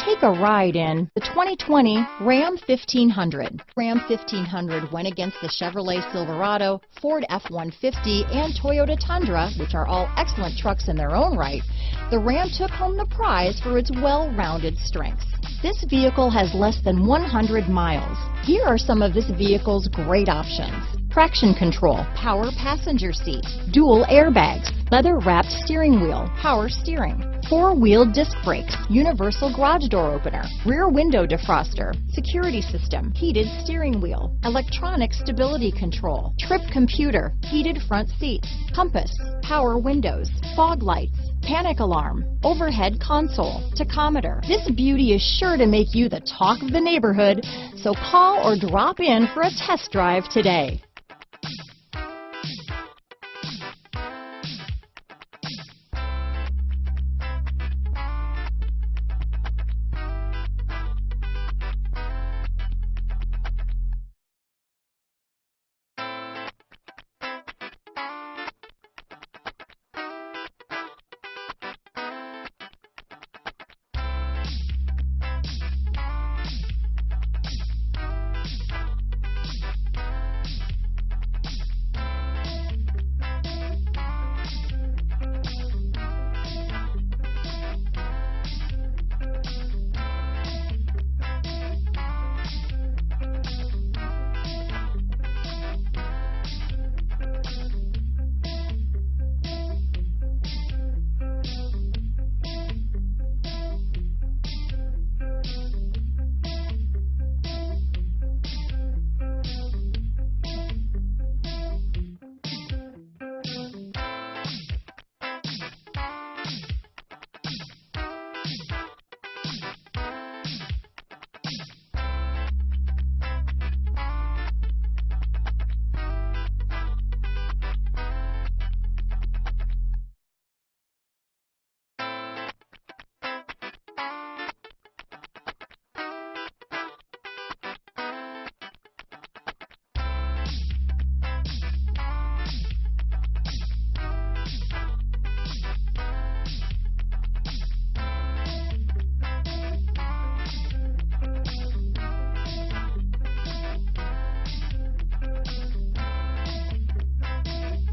Take a ride in the 2020 Ram 1500. Ram 1500 went against the Chevrolet Silverado, Ford F-150, and Toyota Tundra, which are all excellent trucks in their own right. The Ram took home the prize for its well-rounded strengths. This vehicle has less than 100 miles. Here are some of this vehicle's great options: traction control, power passenger seat, dual airbags, leather-wrapped steering wheel, power steering, four-wheel disc brakes, universal garage door opener, rear window defroster, security system, heated steering wheel, electronic stability control, trip computer, heated front seats, compass, power windows, fog lights, panic alarm, overhead console, tachometer. This beauty is sure to make you the talk of the neighborhood, so call or drop in for a test drive today.